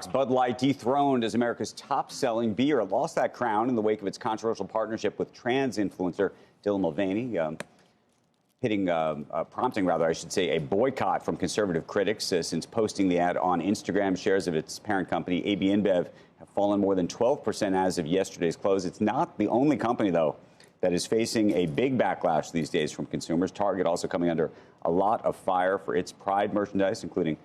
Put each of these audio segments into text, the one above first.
Bud Light dethroned as America's top-selling beer. It lost that crown in the wake of its controversial partnership with trans influencer Dylan Mulvaney, prompting, I should say, a boycott from conservative critics since posting the ad on Instagram. Shares of its parent company, AB InBev, have fallen more than 12% as of yesterday's close. It's not the only company, though, that is facing a big backlash these days from consumers. Target also coming under a lot of fire for its Pride merchandise, including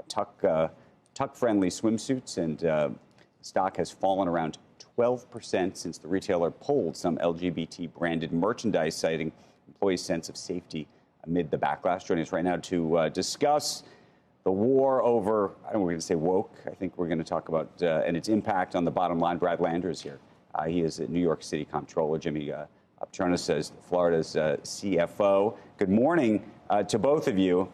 tuck-friendly swimsuits, and stock has fallen around 12% since the retailer pulled some LGBT-branded merchandise, citing employees' sense of safety amid the backlash. Joining us right now to discuss the war over, I don't know, we're going to say woke. I think we're going to talk about and its impact on the bottom line. Brad Landers here. He is a New York City comptroller. Jimmy Patronis says Florida's CFO. Good morning to both of you.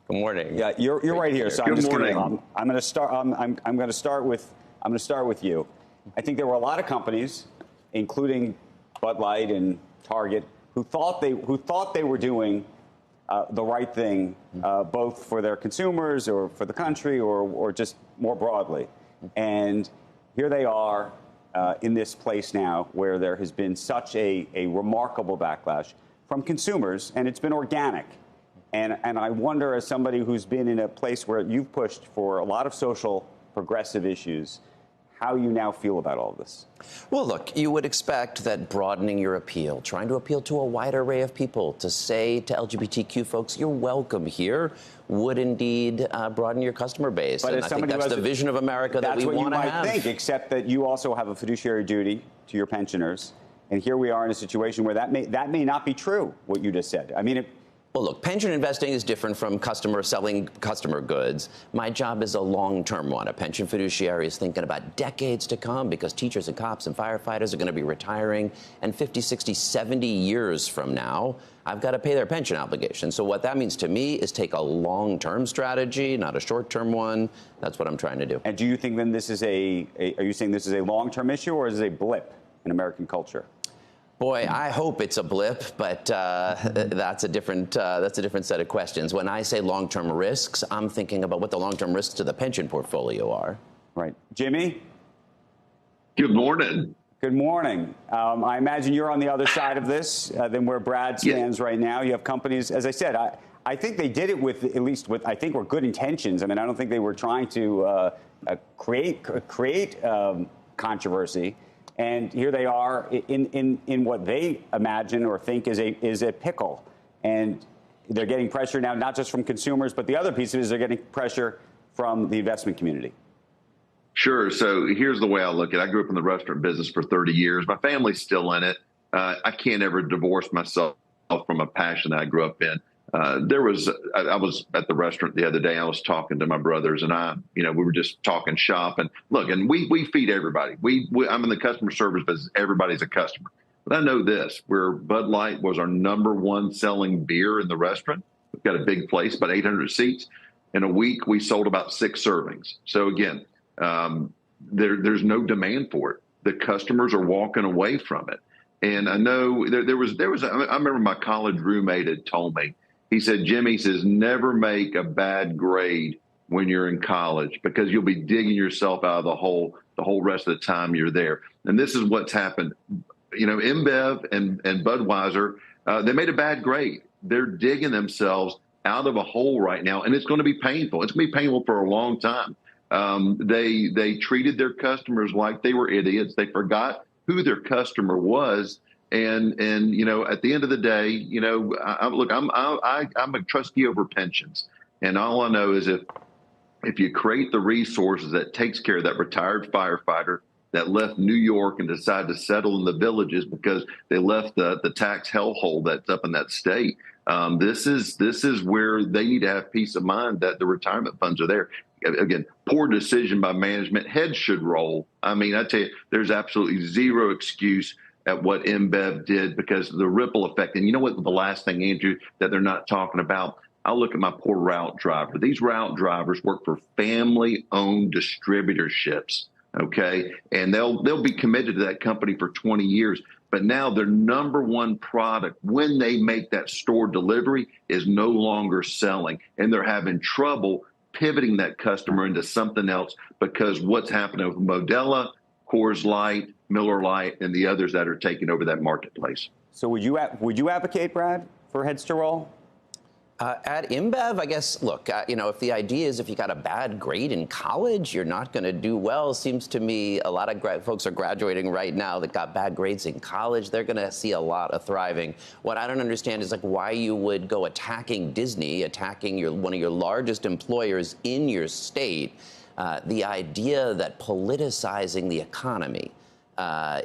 Good morning. Yeah, you're right here. So Good I'm morning. I'm going to start. I'm going to start with you. I think there were a lot of companies, including Bud Light and Target, who thought they were doing the right thing, both for their consumers or for the country or just more broadly. And here they are in this place now where there has been such a remarkable backlash from consumers, and it's been organic. And I wonder, as somebody who's been in a place where you've pushed for a lot of social progressive issues, how you now feel about all of this. Well, look, you would expect that broadening your appeal, trying to appeal to a wide array of people, to say to LGBTQ folks, you're welcome here, would indeed broaden your customer base. But and I think that's the vision of America that we want to have. That's what you might think, except that you also have a fiduciary duty to your pensioners. And here we are in a situation where that may not be true, what you just said. I mean, well, look, pension investing is different from selling customer goods. My job is a long-term one. A pension fiduciary is thinking about decades to come because teachers and cops and firefighters are going to be retiring. And 50, 60, 70 years from now, I've got to pay their pension obligation. So what that means to me is take a long-term strategy, not a short-term one. That's what I'm trying to do. And do you think then this is are you saying this is a long-term issue, or is it a blip in American culture? Boy, I hope it's a blip, but that's a different set of questions. When I say long-term risks, I'm thinking about what the long-term risks to the pension portfolio are. Right. Jimmy? Good morning. Good morning. I imagine you're on the other side of this than where Brad stands right now. You have companies, as I said, I think they did it with, at least with, I think, were good intentions. I mean, I don't think they were trying to create controversy. And here they are in what they imagine or think is a pickle. And they're getting pressure now, not just from consumers, but the other piece of it is they're getting pressure from the investment community. Sure. So here's the way I look at it. I grew up in the restaurant business for 30 years. My family's still in it. I can't ever divorce myself from a passion that I grew up in. I was at the restaurant the other day. I was talking to my brothers, and we were just talking shop. And look, and we feed everybody. I'm in the customer service business. Everybody's a customer. But I know this: where Bud Light was our #1 selling beer in the restaurant. We've got a big place, about 800 seats. In a week, we sold about 6 servings. So again, there's no demand for it. The customers are walking away from it. And I know I remember my college roommate had told me. He said, Jimmy says, never make a bad grade when you're in college because you'll be digging yourself out of the whole rest of the time you're there. And this is what's happened. InBev and Budweiser, they made a bad grade. They're digging themselves out of a hole right now, and it's going to be painful. It's going to be painful for a long time. They treated their customers like they were idiots. They forgot who their customer was. And at the end of the day, I'm a trustee over pensions. And all I know is if you create the resources that takes care of that retired firefighter that left New York and decided to settle in the villages because they left the tax hellhole that's up in that state, this is where they need to have peace of mind that the retirement funds are there. Again, poor decision by management. Heads should roll. I mean, I tell you, there's absolutely zero excuse at what InBev did because of the ripple effect. And you know what? The last thing, Andrew, that they're not talking about, I look at my poor route driver. These route drivers work for family-owned distributorships, okay? And they'll be committed to that company for 20 years. But now their #1 product, when they make that store delivery, is no longer selling. And they're having trouble pivoting that customer into something else because what's happening with Modelo, Coors Light, Miller Lite, and the others that are taking over that marketplace. So would you advocate, Brad, for heads to roll? At InBev, I guess, look, if the idea is if you got a bad grade in college, you're not going to do well. Seems to me a lot of folks are graduating right now that got bad grades in college. They're going to see a lot of thriving. What I don't understand is why you would go attacking Disney, attacking one of your largest employers in your state. The idea that politicizing the economy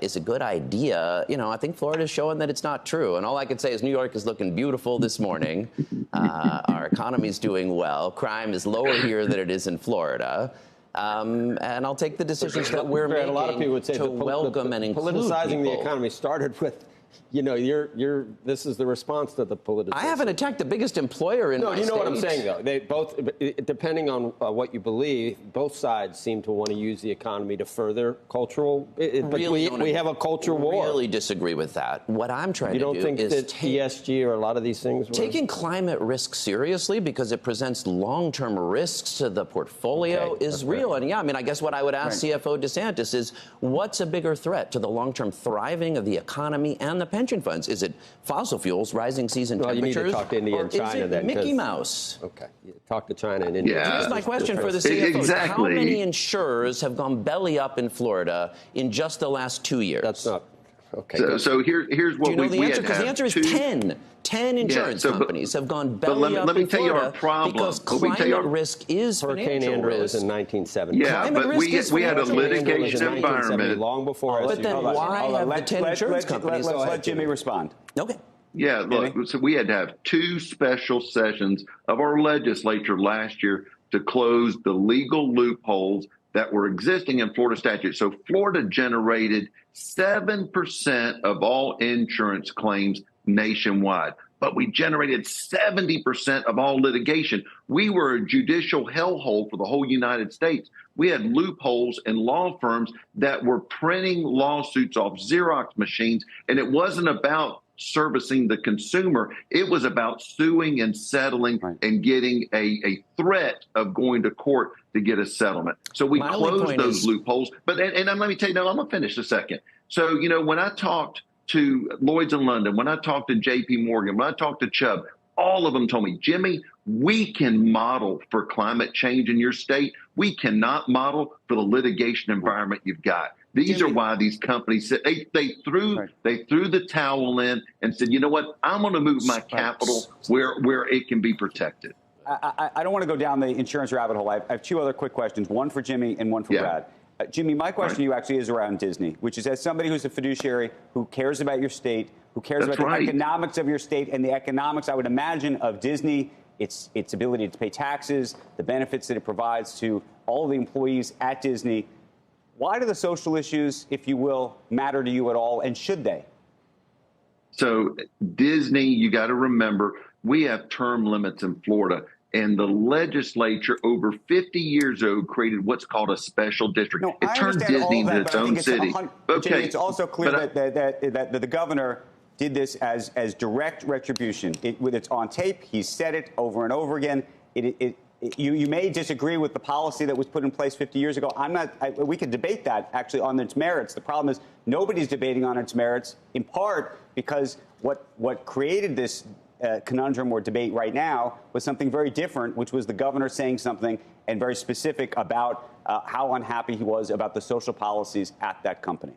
is a good idea. I think Florida's showing that it's not true. And all I can say is New York is looking beautiful this morning. Our economy's doing well. Crime is lower here than it is in Florida. And I'll take the decisions that we're making a lot of people would say to welcome and include politicizing people. The economy started with, this is the response to the politicization. I haven't attacked the biggest employer in my state. No, you know what I'm saying, though. They both, depending on what you believe, both sides seem to want to use the economy to further cultural. But we have a culture war. I really disagree with that. What I'm trying to do is You don't think that ESG or a lot of these things were? Taking climate risk seriously because it presents long-term risks to the portfolio is real. And I guess what I would ask CFO DeSantis is, what's a bigger threat to the long-term thriving of the economy and the pension funds? Is it fossil fuels, rising seas and temperatures? You need to talk to India and China then. Mickey Mouse? Okay. Talk to China and India. Yeah. Here's my question for the CFO. Exactly. How many insurers have gone belly up in Florida in just the last 2 years? That's not. Okay. So here's what Do you know the answer? Because the answer is 10. 10 insurance companies have gone belly up in Florida because climate risk is Hurricane financial Andrew risk. was in 1970. Yeah, but we had a litigation environment. Long before. But then why have the 10 insurance companies? Let's let Jimmy respond. Okay. Yeah, look, so we had to have 2 special sessions of our legislature last year to close the legal loopholes that were existing in Florida statute. So Florida generated 7% of all insurance claims nationwide, but we generated 70% of all litigation. We were a judicial hellhole for the whole United States. We had loopholes in law firms that were printing lawsuits off Xerox machines, and it wasn't about servicing the consumer. It was about suing and settling and getting a threat of going to court to get a settlement. So we closed those loopholes. But and let me tell you, I'm going to finish a second. So, when I talked to Lloyd's in London, when I talked to JP Morgan, when I talked to Chubb, all of them told me, Jimmy, we can model for climate change in your state. We cannot model for the litigation environment you've got. These are why these companies said they threw the towel in and said, you know what, I'm going to move my capital where it can be protected. I don't want to go down the insurance rabbit hole. I have 2 other quick questions, one for Jimmy and one for Brad. Jimmy, my question to you actually is around Disney, which is as somebody who's a fiduciary who cares about your state, who cares about the economics of your state and the economics, I would imagine, of Disney, its ability to pay taxes, the benefits that it provides to all of the employees at Disney. Why do the social issues, if you will, matter to you at all, and should they? So Disney, you got to remember, we have term limits in Florida. And the legislature over 50 years ago created what's called a special district. No, it turned Disney into its own city. Jimmy, it's also clear that the governor did this as direct retribution. It's on tape. He's said it over and over again. You may disagree with the policy that was put in place 50 years ago. We could debate that actually on its merits. The problem is nobody's debating on its merits, in part because what created this conundrum or debate right now was something very different, which was the governor saying something and very specific about how unhappy he was about the social policies at that company.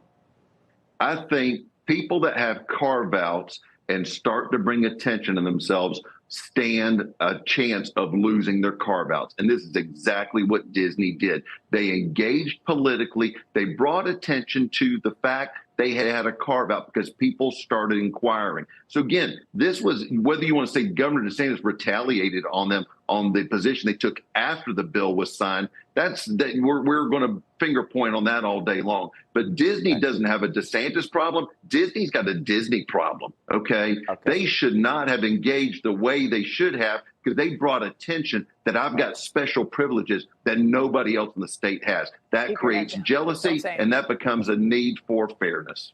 I think people that have carve-outs and start to bring attention to themselves stand a chance of losing their carve-outs. And this is exactly what Disney did. They engaged politically. They brought attention to the fact they had a carve-out because people started inquiring. So again, this was, whether you want to say Governor DeSantis retaliated on them on the position they took after the bill was signed, we're going to finger point on that all day long. But Disney doesn't have a DeSantis problem. Disney's got a Disney problem, okay? They should not have engaged the way they should have because they brought attention that I've got special privileges that nobody else in the state has. That creates jealousy, and that becomes a need for fairness.